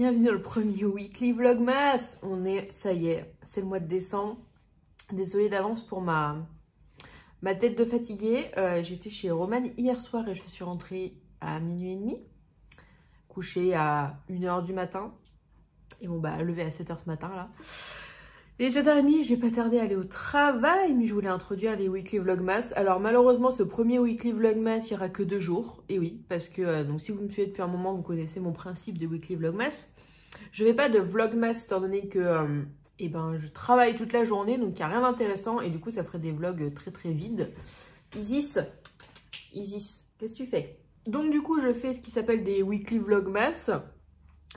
bienvenue dans le premier weekly vlogmas. Ça y est, c'est le mois de décembre. Désolée d'avance pour ma tête de fatiguée. J'étais chez Romane hier soir et je suis rentrée à minuit et demi. Couchée à 1h du matin. Et bon bah levée à 7h ce matin là. Et 7h30, je vais pas tarder à aller au travail, mais je voulais introduire les weekly vlogmas. Alors malheureusement, ce premier weekly vlogmas, il n'y aura que 2 jours. Et oui, parce que donc si vous me suivez depuis un moment, vous connaissez mon principe des weekly vlogmas. Je vais pas de vlogmas étant donné que je travaille toute la journée, donc il n'y a rien d'intéressant. Et du coup, ça ferait des vlogs très très vides. Isis, qu'est-ce que tu fais? Donc du coup, je fais ce qui s'appelle des weekly vlogmas.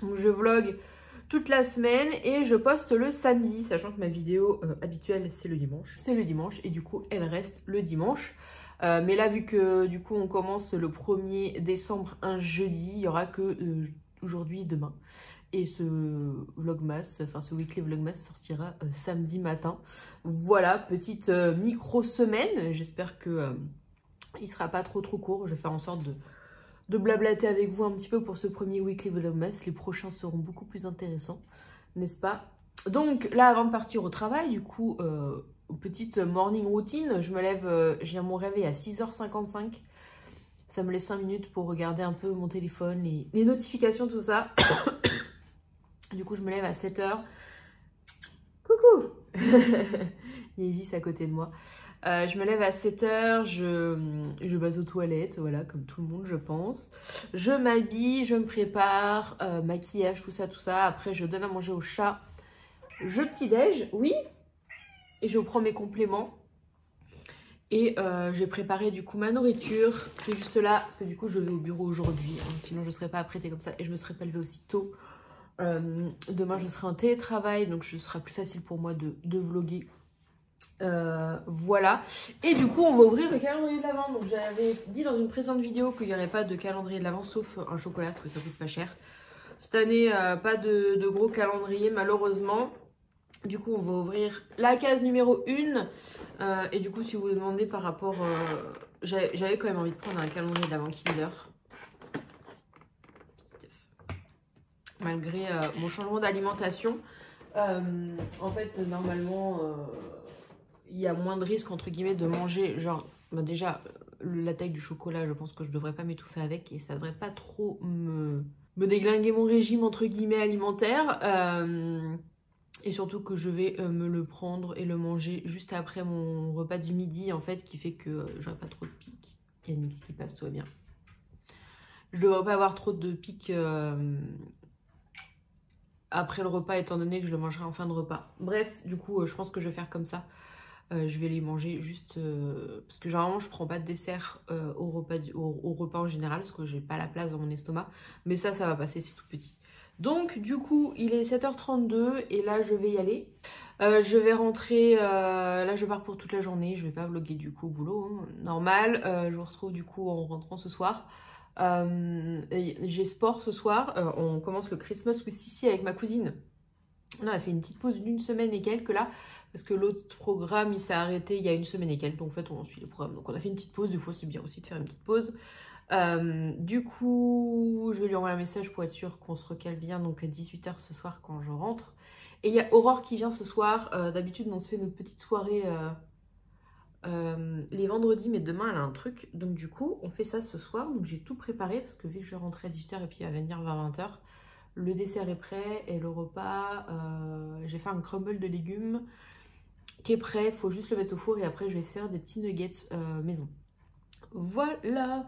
Donc je vlog toute la semaine et je poste le samedi, sachant que ma vidéo habituelle c'est le dimanche. C'est le dimanche et du coup elle reste le dimanche. Mais là vu que du coup on commence le 1er décembre un jeudi, il n'y aura que aujourd'hui et demain. Et ce vlogmas, enfin ce weekly vlogmas sortira samedi matin. Voilà, petite micro-semaine. J'espère que il sera pas trop court. Je vais faire en sorte de blablater avec vous un petit peu pour ce premier weekly vlogmas. Les prochains seront beaucoup plus intéressants, n'est-ce pas? Donc là, avant de partir au travail, du coup, petite morning routine. Je me lève, j'ai mon réveil à 6h55. Ça me laisse 5 minutes pour regarder un peu mon téléphone, les notifications, tout ça. Du coup, je me lève à 7h. Coucou. Il y a Isis à côté de moi. Je me lève à 7h, je base aux toilettes, voilà, comme tout le monde, je pense. Je m'habille, je me prépare, maquillage, tout ça. Après, je donne à manger au chat. Je petit-déj, oui. Et je prends mes compléments. Et j'ai préparé du coup ma nourriture, qui est juste là, parce que du coup, je vais au bureau aujourd'hui. Hein, sinon, je ne serais pas apprêtée comme ça et je ne me serais pas levée aussi tôt. Demain, je serai en télétravail, donc ce sera plus facile pour moi de vlogger. Voilà, et du coup on va ouvrir le calendrier de l'Avent. Donc j'avais dit dans une précédente vidéo qu'il n'y aurait pas de calendrier de l'Avent sauf un chocolat parce que ça coûte pas cher. Cette année pas de gros calendrier malheureusement. Du coup on va ouvrir la case numéro 1 et du coup si vous vous demandez par rapport j'avais quand même envie de prendre un calendrier de l'Avent Kinder malgré mon changement d'alimentation. En fait normalement il y a moins de risques entre guillemets de manger, genre déjà la taille du chocolat, je pense que je devrais pas m'étouffer avec et ça devrait pas trop me déglinguer mon régime entre guillemets alimentaire. Et surtout que je vais me le prendre et le manger juste après mon repas du midi en fait, qui fait que j'aurai pas trop de pics. Il y a Nix qui passe, tout va bien. Je devrais pas avoir trop de pics après le repas étant donné que je le mangerai en fin de repas. Bref, du coup je pense que je vais faire comme ça. Je vais les manger juste parce que généralement je prends pas de dessert au repas en général parce que j'ai pas la place dans mon estomac, mais ça va passer, c'est tout petit. Donc du coup il est 7h32 et là je vais y aller. Je vais rentrer, là je pars pour toute la journée, je vais pas vlogger du coup au boulot, hein, normal. Je vous retrouve du coup en rentrant ce soir. J'ai sport ce soir, on commence le Christmas with Sissi avec ma cousine. On a fait une petite pause d'une semaine et quelques là, parce que l'autre programme il s'est arrêté il y a une semaine et quelques, donc en fait on suit le programme. Donc on a fait une petite pause, du coup c'est bien aussi de faire une petite pause. Du coup je vais lui envoyer un message pour être sûr qu'on se recale bien, donc à 18h ce soir quand je rentre. Et il y a Aurore qui vient ce soir, d'habitude on se fait notre petite soirée les vendredis, mais demain elle a un truc, donc du coup on fait ça ce soir. Donc j'ai tout préparé parce que vu que je rentrais à 18h et puis elle va venir vers 20h. Le dessert est prêt et le repas, j'ai fait un crumble de légumes qui est prêt. Il faut juste le mettre au four et après je vais faire des petits nuggets maison. Voilà.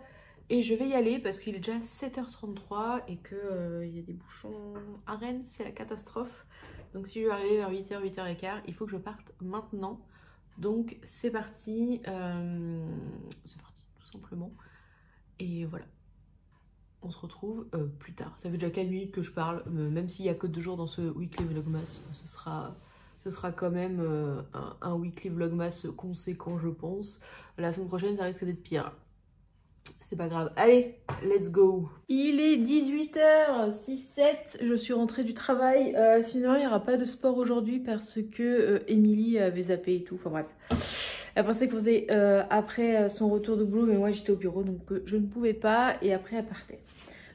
Et je vais y aller parce qu'il est déjà 7h33 et que il y a des bouchons à Rennes, c'est la catastrophe. Donc si je veux arriver vers 8h, 8h15, il faut que je parte maintenant. Donc c'est parti. C'est parti tout simplement. Et voilà. On se retrouve plus tard. Ça fait déjà 4 minutes que je parle, même s'il n'y a que 2 jours dans ce weekly vlogmas, ce sera quand même un weekly vlogmas conséquent, je pense. La semaine prochaine, ça risque d'être pire. C'est pas grave. Allez, let's go. Il est 18h06, je suis rentrée du travail. Finalement, il n'y aura pas de sport aujourd'hui parce que Émilie avait zappé et tout. Enfin bref. Elle pensait qu'on faisait après son retour de boulot, mais moi j'étais au bureau donc je ne pouvais pas. Et après elle partait.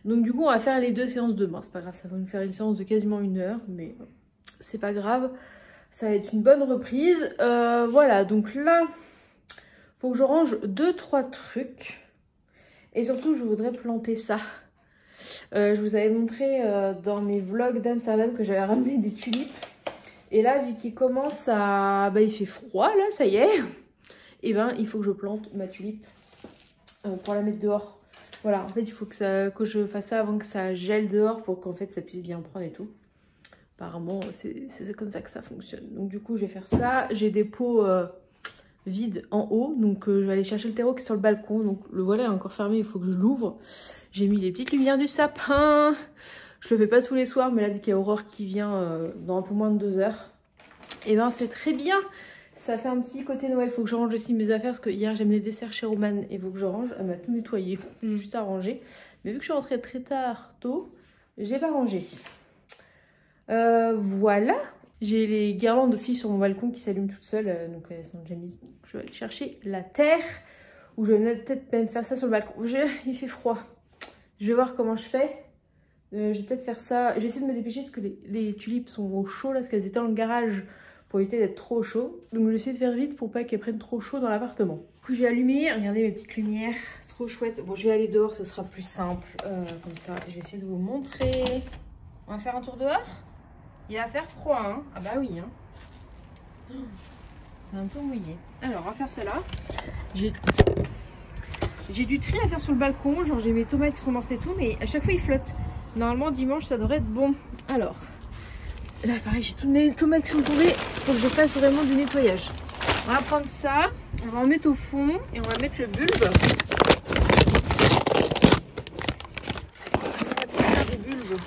Donc du coup on va faire les 2 séances demain, c'est pas grave, ça va nous faire une séance de quasiment 1 heure, mais c'est pas grave, ça va être une bonne reprise. Voilà, donc là, faut que je range 2-3 trucs, et surtout je voudrais planter ça. Je vous avais montré dans mes vlogs d'Amsterdam que j'avais ramené des tulipes, et là vu qu'il commence à... il fait froid là, ça y est, et ben il faut que je plante ma tulipe pour la mettre dehors. Voilà, en fait, il faut que je fasse ça avant que ça gèle dehors pour qu'en fait ça puisse bien prendre et tout. Apparemment, c'est comme ça que ça fonctionne. Donc du coup, je vais faire ça. J'ai des pots vides en haut, donc je vais aller chercher le terreau qui est sur le balcon. Donc le volet est encore fermé, il faut que je l'ouvre. J'ai mis les petites lumières du sapin. Je le fais pas tous les soirs, mais là, vu qu'il y a Aurore qui vient dans un peu moins de 2 heures, et ben c'est très bien. Ça fait un petit côté Noël. Il faut que je range aussi mes affaires parce que hier j'ai amené des desserts chez Romane et il faut que je range. Elle m'a tout nettoyé, j'ai juste à ranger. Mais vu que je suis rentrée très tard, tôt, j'ai pas rangé. Voilà. J'ai les guirlandes aussi sur mon balcon qui s'allument toutes seules. Donc elles sont déjà mises. Je vais aller chercher la terre. Ou je vais peut-être même faire ça sur le balcon. Il fait froid. Je vais voir comment je fais. Je vais peut-être faire ça. Je vais essayer de me dépêcher parce que les tulipes sont au chaud là parce qu'elles étaient dans le garage. Pour éviter d'être trop chaud. Donc je vais essayer de faire vite pour pas qu'elles prennent trop chaud dans l'appartement. Du coup j'ai allumé, regardez mes petites lumières, c'est trop chouette. Bon je vais aller dehors, ce sera plus simple. Comme ça, je vais essayer de vous montrer. On va faire un tour dehors. Il va faire froid hein. Ah bah oui hein. C'est un peu mouillé. Alors on va faire ça là. J'ai du tri à faire sur le balcon. Genre j'ai mes tomates qui sont mortes et tout. Mais à chaque fois ils flottent. Normalement dimanche ça devrait être bon. Alors... Là pareil, j'ai toutes mes tomates qui sont tombées. Faut que je fasse vraiment du nettoyage. On va prendre ça, on va en mettre au fond et on va mettre le bulbe. On va mettre des bulbes.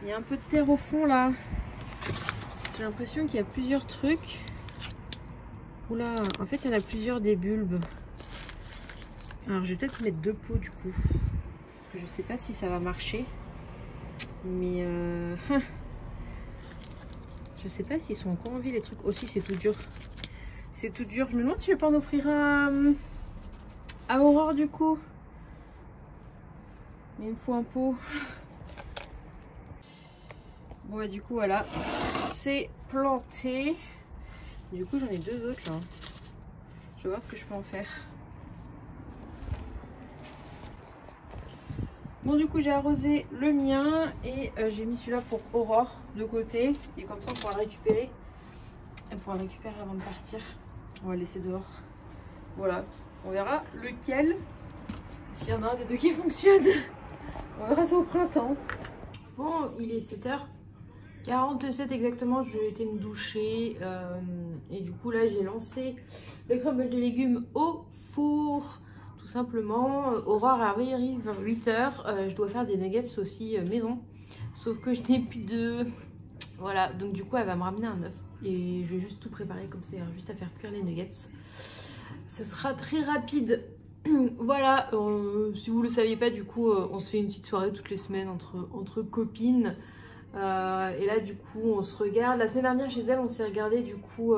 Il y a un peu de terre au fond là. J'ai l'impression qu'il y a plusieurs trucs. Oula, en fait il y en a plusieurs des bulbes. Alors je vais peut-être mettre 2 pots du coup. Parce que je sais pas si ça va marcher. Mais je sais pas s'ils sont encore en vie les trucs. Aussi c'est tout dur. C'est tout dur. Je me demande si je vais pas en offrir à Aurore du coup. Mais il me faut un pot. Bon bah du coup voilà. C'est planté. Du coup j'en ai 2 autres là. Je vais voir ce que je peux en faire. Bon du coup j'ai arrosé le mien et j'ai mis celui-là pour Aurore de côté. Et comme ça on pourra le récupérer. Elle pourra le récupérer avant de partir. On va le laisser dehors. Voilà. On verra lequel. S'il y en a un des deux qui fonctionne. On verra ça au printemps. Bon il est 7h47 exactement. Je vais été me doucher. Et du coup là j'ai lancé le crumble de légumes au four. Tout simplement, Aurore arrive vers 8h, je dois faire des nuggets aussi maison, sauf que je n'ai plus de... Voilà, donc du coup elle va me ramener un œuf et je vais juste tout préparer comme ça, juste à faire cuire les nuggets. Ce sera très rapide. Voilà, si vous le saviez pas, du coup on se fait une petite soirée toutes les semaines entre copines. Et là du coup on se regarde. La semaine dernière chez elle on s'est regardé du coup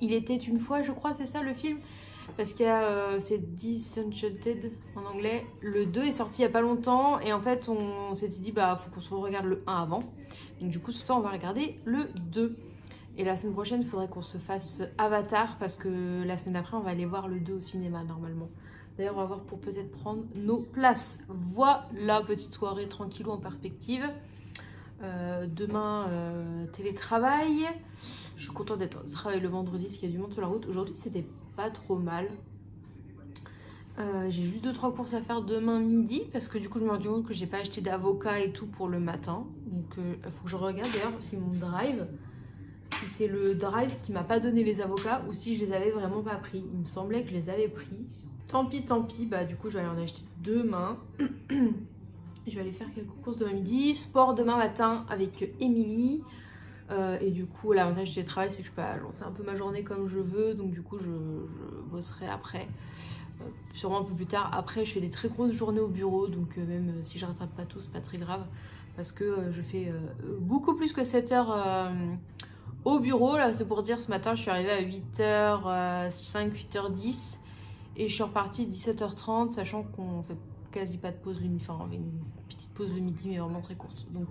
Il était une fois je crois, c'est ça le film. Parce qu'il y a c'est Disenchanted en anglais. Le 2 est sorti il n'y a pas longtemps. Et en fait on s'était dit bah faut qu'on se regarde le 1 avant. Donc du coup ce soir on va regarder le 2. Et la semaine prochaine il faudrait qu'on se fasse Avatar. Parce que la semaine d'après on va aller voir le 2 au cinéma normalement. D'ailleurs on va voir pour peut-être prendre nos places. Voilà, petite soirée tranquillou en perspective. Demain télétravail. Je suis contente d'être au travail le vendredi parce qu'il y a du monde sur la route. Aujourd'hui c'était pas trop mal. J'ai juste 2-3 courses à faire demain midi parce que du coup je me rends compte que j'ai pas acheté d'avocat et tout pour le matin. Donc il faut que je regarde d'ailleurs si mon drive, si c'est le drive qui m'a pas donné les avocats ou si je les avais vraiment pas pris. Il me semblait que je les avais pris. Tant pis, bah du coup je vais aller en acheter demain. Je vais aller faire quelques courses demain midi. Sport demain matin avec Émilie. Et du coup l'avantage du télétravail c'est que je peux lancer un peu ma journée comme je veux. Donc du coup je bosserai après. Sûrement un peu plus tard. Après je fais des très grosses journées au bureau. Donc même si je rattrape pas tout c'est pas très grave. Parce que je fais beaucoup plus que 7 heures au bureau. Là c'est pour dire ce matin je suis arrivée à 8h05, 8h10. Et je suis repartie 17h30, sachant qu'on fait quasi pas de pause le midi. Enfin, on fait une petite pause le midi, mais vraiment très courte. Donc,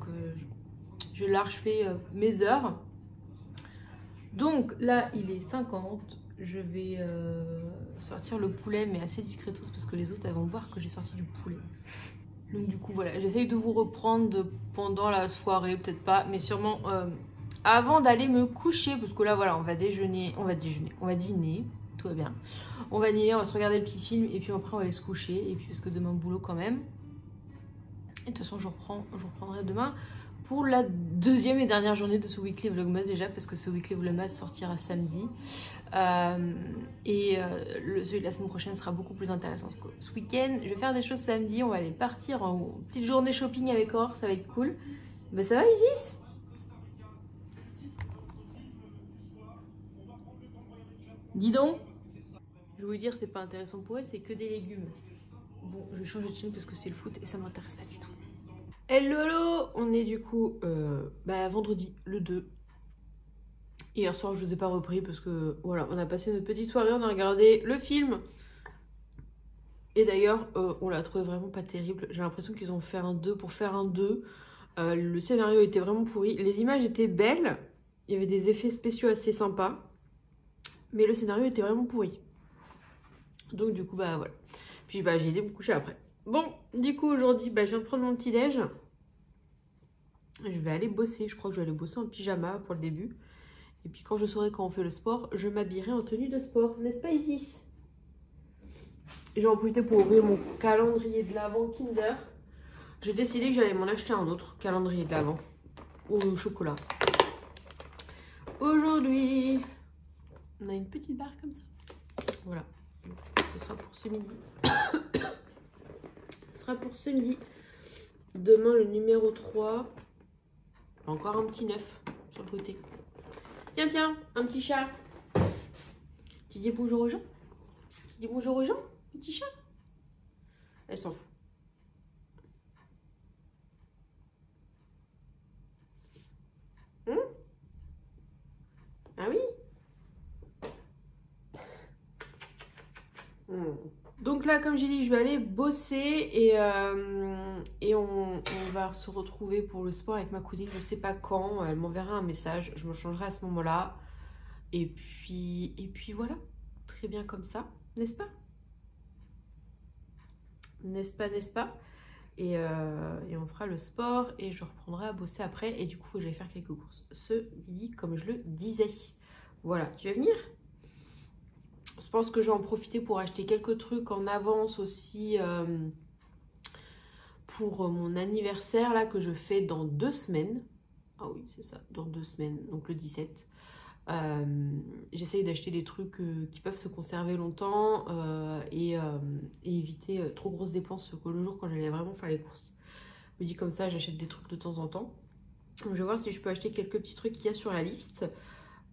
je large fais mes heures. Donc, là, il est 50. Je vais sortir le poulet, mais assez discretos, parce que les autres, elles vont voir que j'ai sorti du poulet. Donc, du coup, voilà. J'essaye de vous reprendre pendant la soirée, peut-être pas, mais sûrement avant d'aller me coucher. Parce que là, voilà, on va dîner. Tout va bien. On va dîner, on va se regarder le petit film et puis après on va aller se coucher. Et puis parce que demain boulot quand même. Et de toute façon je reprendrai demain pour la deuxième et dernière journée de ce weekly vlogmas déjà, parce que ce weekly vlogmas sortira samedi. Celui de la semaine prochaine sera beaucoup plus intéressant. Ce week-end je vais faire des choses samedi, on va aller partir en petite journée shopping avec Aurore, ça va être cool. Ben ça va Isis? Dis donc. Je vais vous dire, c'est pas intéressant pour elle, c'est que des légumes. Bon, je vais changer de chaîne parce que c'est le foot et ça m'intéresse pas du tout. Hello, on est du coup vendredi, le 2. Hier soir, je vous ai pas repris parce que voilà, on a passé notre petite soirée, on a regardé le film. Et d'ailleurs, on l'a trouvé vraiment pas terrible. J'ai l'impression qu'ils ont fait un 2 pour faire un 2. Le scénario était vraiment pourri. Les images étaient belles. Il y avait des effets spéciaux assez sympas. Mais le scénario était vraiment pourri. Donc du coup, voilà. Puis j'ai été me coucher après. Bon, du coup, aujourd'hui, je viens de prendre mon petit déj. Je vais aller bosser. Je crois que je vais aller bosser en pyjama pour le début. Et puis quand je saurai quand on fait le sport, je m'habillerai en tenue de sport. N'est-ce pas Isis? J'ai en profité pour ouvrir mon calendrier de l'Avent Kinder. J'ai décidé que j'allais m'en acheter un autre calendrier de l'Avent au chocolat. Aujourd'hui, on a une petite barre comme ça. Voilà. Ce sera pour ce midi. Ce sera pour ce midi. Demain, le numéro 3. Encore un petit 9 sur le côté. Tiens, tiens, un petit chat. Tu dis bonjour aux gens? Tu dis bonjour aux gens, petit chat? Elle s'en fout. Ah oui. Donc là, comme j'ai dit, je vais aller bosser et on va se retrouver pour le sport avec ma cousine. Je sais pas quand, elle m'enverra un message, je me changerai à ce moment-là. Et puis voilà, très bien comme ça, n'est-ce pas? N'est-ce pas, n'est-ce pas? Et on fera le sport et je reprendrai à bosser après. Et du coup, je vais faire quelques courses ce midi, comme je le disais. Voilà, tu vas venir? Je pense que je vais en profiter pour acheter quelques trucs en avance aussi pour mon anniversaire là que je fais dans 2 semaines. Ah oui, c'est ça, dans 2 semaines, donc le 17. J'essaye d'acheter des trucs qui peuvent se conserver longtemps et éviter trop grosses dépenses le jour quand j'allais vraiment faire les courses. Je me dis comme ça, j'achète des trucs de temps en temps. Donc, je vais voir si je peux acheter quelques petits trucs qu'il y a sur la liste.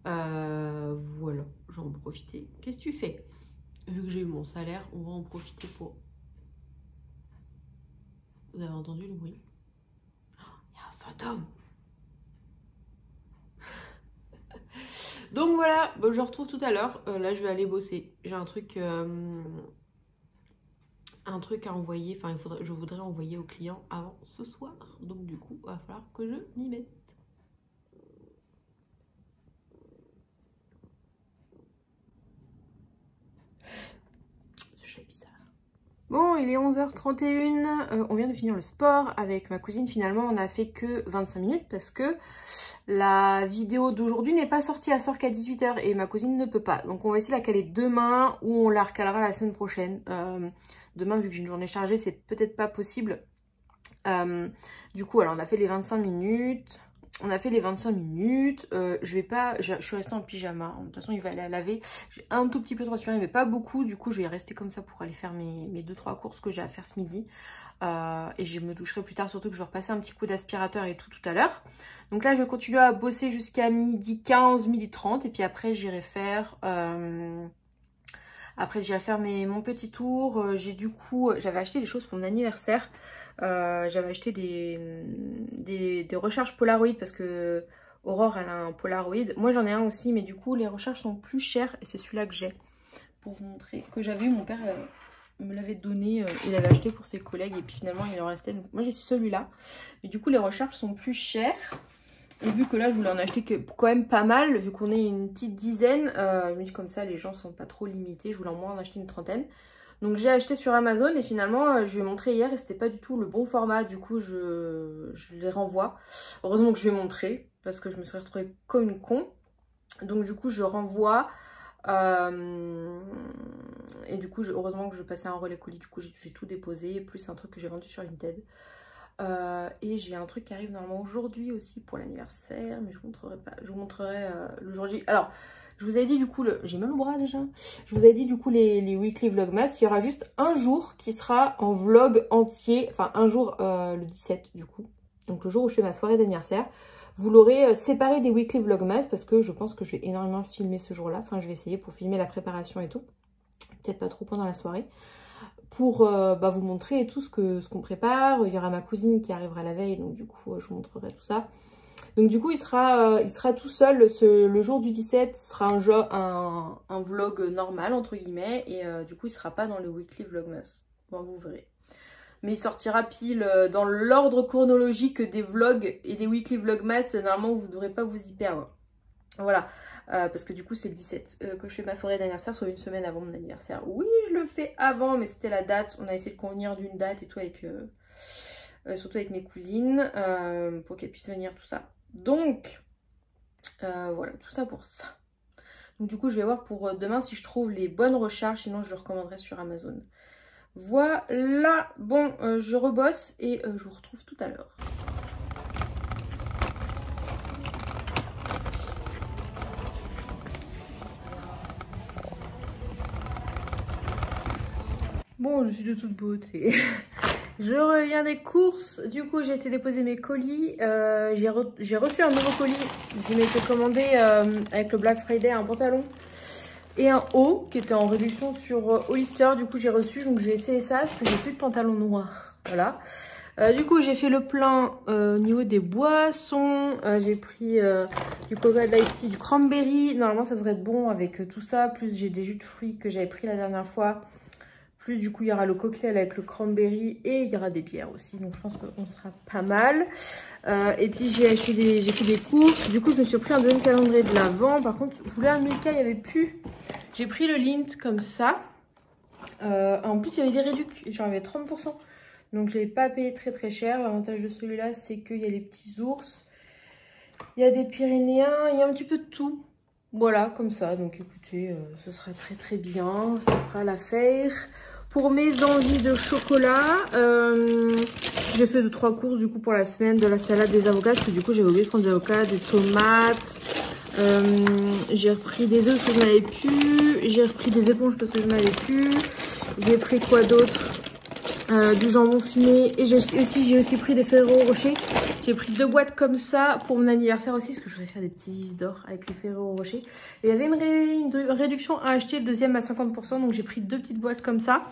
Voilà, je vais en profiter. Qu'est-ce que tu fais? Vu que j'ai eu mon salaire, on va en profiter pour... Vous avez entendu le bruit? Il y a un fantôme. Donc voilà, je vous retrouve tout à l'heure. Là, je vais aller bosser. J'ai un truc à envoyer. Enfin, je voudrais envoyer au client avant ce soir. Donc du coup, il va falloir que je m'y mette. Bon, il est 11h31, on vient de finir le sport avec ma cousine. Finalement, on n'a fait que 25 minutes parce que la vidéo d'aujourd'hui n'est pas sortie. Elle sort qu'à 18h et ma cousine ne peut pas. Donc, on va essayer de la caler demain ou on la recalera la semaine prochaine. Demain, vu que j'ai une journée chargée, c'est peut-être pas possible. Du coup, alors on a fait les 25 minutes. Je suis restée en pyjama. De toute façon, il va aller à laver. J'ai un tout petit peu transpiré, mais pas beaucoup. Du coup, je vais rester comme ça pour aller faire mes 2-3 courses que j'ai à faire ce midi. Et je me doucherai plus tard, surtout que je vais repasser un petit coup d'aspirateur et tout à l'heure. Donc là, je vais continuer à bosser jusqu'à 12h15, 12h30. Et puis après, j'irai faire... mon petit tour. J'avais acheté des choses pour mon anniversaire. J'avais acheté des recharges Polaroid parce que Aurore elle a un Polaroid. Moi j'en ai un aussi, mais du coup les recharges sont plus chères et c'est celui-là que j'ai. pour vous montrer que j'avais eu. Mon père me l'avait donné, il l'avait acheté pour ses collègues et puis finalement il en restait. Donc moi j'ai celui-là. Mais du coup les recharges sont plus chères. Et vu que là je voulais en acheter quand même pas mal, vu qu'on est une petite dizaine, je me dis comme ça les gens sont pas trop limités, je voulais au moins en acheter une trentaine. Donc j'ai acheté sur Amazon et finalement je lui ai montré hier et c'était pas du tout le bon format, du coup je les renvoie. Heureusement que je lui ai montré parce que je me serais retrouvée comme une con. Donc du coup je renvoie et du coup heureusement que je passais un relais colis, du coup j'ai tout déposé, plus un truc que j'ai vendu sur Vinted. Et j'ai un truc qui arrive normalement aujourd'hui aussi pour l'anniversaire, mais je vous montrerai pas, je vous montrerai le jour J. Alors je vous avais dit du coup, j'ai mal au bras déjà, je vous avais dit du coup les weekly vlogmas, il y aura juste un jour qui sera en vlog entier, enfin un jour le 17 du coup, donc le jour où je fais ma soirée d'anniversaire. Vous l'aurez séparé des weekly vlogmas parce que je pense que je vais énormément filmer ce jour-là, enfin je vais essayer pour filmer la préparation et tout, peut-être pas trop pendant la soirée. Pour vous montrer tout ce qu'on prépare. Il y aura ma cousine qui arrivera la veille, donc du coup je vous montrerai tout ça. Donc du coup il sera tout seul le jour du 17, ce sera un vlog normal entre guillemets, et du coup il sera pas dans le weekly vlogmas, bon vous verrez. Mais il sortira pile dans l'ordre chronologique des vlogs et des weekly vlogmas, normalement vous ne devrez pas vous y perdre. Voilà, parce que du coup c'est le 17 que je fais ma soirée d'anniversaire, soit une semaine avant mon anniversaire. Oui, je le fais avant, mais c'était la date. On a essayé de convenir d'une date et tout avec, surtout avec mes cousines, pour qu'elles puissent venir, tout ça. Donc, voilà, tout ça pour ça. Donc du coup, je vais voir pour demain si je trouve les bonnes recharges, sinon je le recommanderai sur Amazon. Voilà, bon, je rebosse et je vous retrouve tout à l'heure. Bon, je suis de toute beauté. Je reviens des courses. Du coup, j'ai été déposer mes colis. J'ai reçu un nouveau colis. Je m'étais commandé avec le Black Friday un pantalon et un haut qui était en réduction sur Hollister. Du coup, j'ai reçu. Donc, j'ai essayé ça parce que j'ai plus de pantalon noir. Voilà. Du coup, j'ai fait le plein au niveau des boissons. J'ai pris du Coca, de l'Ice Tea, du cranberry. Normalement, ça devrait être bon avec tout ça. Plus, j'ai des jus de fruits que j'avais pris la dernière fois. Plus du coup il y aura le cocktail avec le cranberry et il y aura des bières aussi, donc je pense qu'on sera pas mal. Et puis j'ai fait des courses. Du coup je me suis pris un deuxième calendrier de l'Avent. Par contre je voulais un Milka, il n'y avait plus. J'ai pris le Lindt comme ça. En plus il y avait des réducs, j'en avais 30%. Donc je l'ai pas payé très très cher. L'avantage de celui-là c'est qu'il y a les petits ours, il y a des Pyrénéens, il y a un petit peu de tout. Voilà, comme ça. Donc écoutez, ce sera très très bien, ça fera l'affaire. Pour mes envies de chocolat, j'ai fait 2-3 courses du coup pour la semaine, de la salade, des avocats, parce que du coup j'avais oublié de prendre des avocats, des tomates. J'ai repris des œufs parce que je n'en avais plus. J'ai repris des éponges parce que je n'en avais plus. J'ai pris quoi d'autre? Du jambon fumé. Et j'ai aussi pris des Ferrero Rocher. J'ai pris 2 boîtes comme ça pour mon anniversaire aussi, parce que je voudrais faire des petits vifs d'or avec les Ferrero Rocher. Et il y avait une réduction à acheter, le deuxième à 50%, donc j'ai pris 2 petites boîtes comme ça.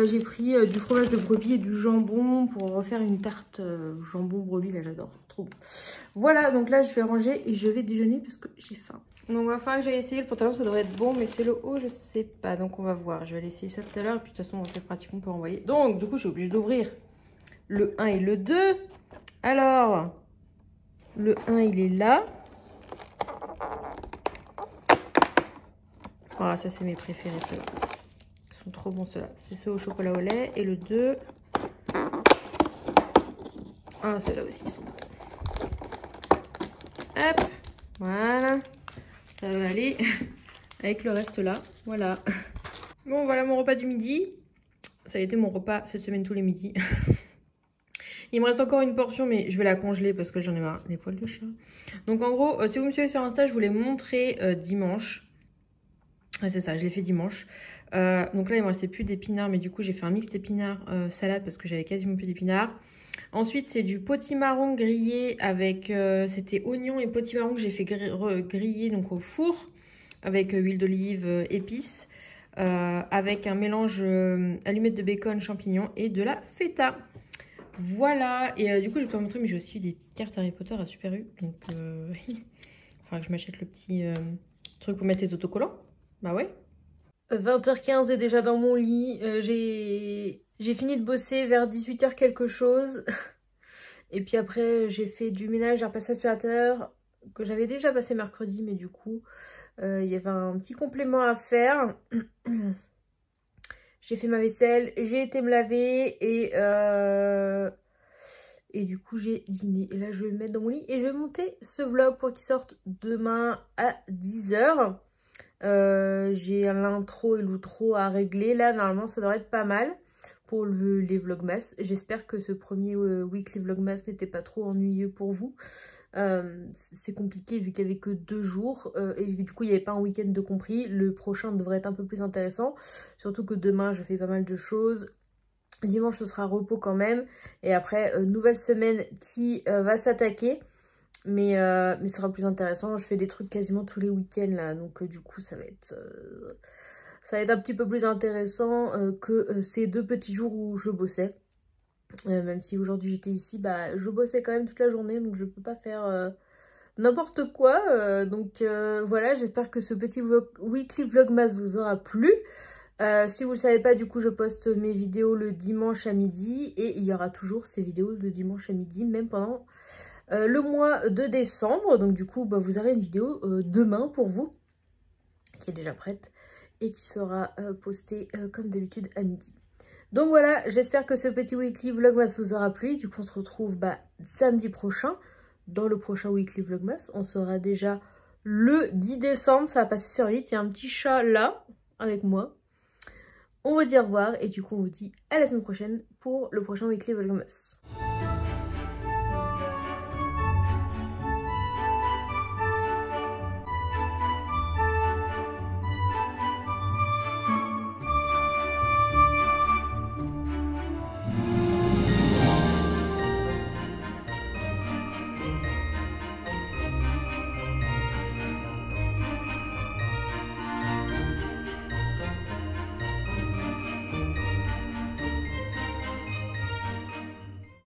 J'ai pris du fromage de brebis et du jambon pour refaire une tarte jambon brebis, là j'adore, trop bon. Voilà, donc là je vais ranger et je vais déjeuner parce que j'ai faim. Donc il va falloir que j'aille essayer, le pantalon ça devrait être bon, mais c'est le haut, je sais pas, donc on va voir. Je vais aller essayer ça tout à l'heure et puis de toute façon c'est pratique, on peut envoyer. Donc du coup je suis obligée d'ouvrir le 1 et le 2. Alors, le 1 il est là. Ah ça c'est mes préférés ceux-là. Ils sont trop bons ceux-là. C'est ceux au chocolat au lait. Et le 2. Ah ceux-là aussi ils sont bons. Hop, voilà. Ça va aller avec le reste là. Voilà. Bon voilà mon repas du midi. Ça a été mon repas cette semaine tous les midis. Il me reste encore une portion, mais je vais la congeler parce que j'en ai marre. Les poils de chat. Donc en gros, si vous me suivez sur Insta, je vous l'ai montré dimanche. C'est ça, je l'ai fait dimanche. Donc là, il me restait plus d'épinards, mais du coup, j'ai fait un mix d'épinards salade parce que j'avais quasiment plus d'épinards. Ensuite, c'est du potimarron grillé avec... c'était oignon et potimarron que j'ai fait griller donc au four avec huile d'olive, épices. Avec un mélange allumettes de bacon, champignons et de la feta. Voilà, et du coup je vais pas montrer, mais j'ai aussi des petites cartes Harry Potter à Super U. Donc il faudra que je m'achète le petit truc pour mettre les autocollants. Bah ouais. 20h15 est déjà dans mon lit. J'ai fini de bosser vers 18h quelque chose. Et puis après, j'ai fait du ménage, j'ai repassé l'aspirateur que j'avais déjà passé mercredi, mais du coup, il y avait un petit complément à faire. J'ai fait ma vaisselle, j'ai été me laver et du coup, j'ai dîné. Et là, je vais me mettre dans mon lit et je vais monter ce vlog pour qu'il sorte demain à 10h. J'ai l'intro et l'outro à régler. Là, normalement, ça devrait être pas mal pour les vlogmas. J'espère que ce premier weekly vlogmas n'était pas trop ennuyeux pour vous. C'est compliqué vu qu'il n'y avait que 2 jours et du coup il n'y avait pas un week-end de compris. Le prochain devrait être un peu plus intéressant, surtout que demain je fais pas mal de choses. Dimanche ce sera repos quand même et après nouvelle semaine qui va s'attaquer, mais ce sera plus intéressant. Je fais des trucs quasiment tous les week-ends là, donc du coup ça va être un petit peu plus intéressant que ces 2 petits jours où je bossais. Même si aujourd'hui j'étais ici, bah je bossais quand même toute la journée, donc je peux pas faire n'importe quoi. Voilà, j'espère que ce petit weekly vlogmas vous aura plu. Si vous le savez pas, du coup je poste mes vidéos le dimanche à midi et il y aura toujours ces vidéos le dimanche à midi, même pendant le mois de décembre. Donc du coup bah, vous aurez une vidéo demain pour vous, qui est déjà prête et qui sera postée comme d'habitude à midi. Donc voilà, j'espère que ce petit weekly vlogmas vous aura plu. Du coup, on se retrouve samedi prochain dans le prochain weekly vlogmas. On sera déjà le 10 décembre, ça va passer sur vite. Il y a un petit chat là, avec moi. On va dire au revoir et du coup, on vous dit à la semaine prochaine pour le prochain weekly vlogmas.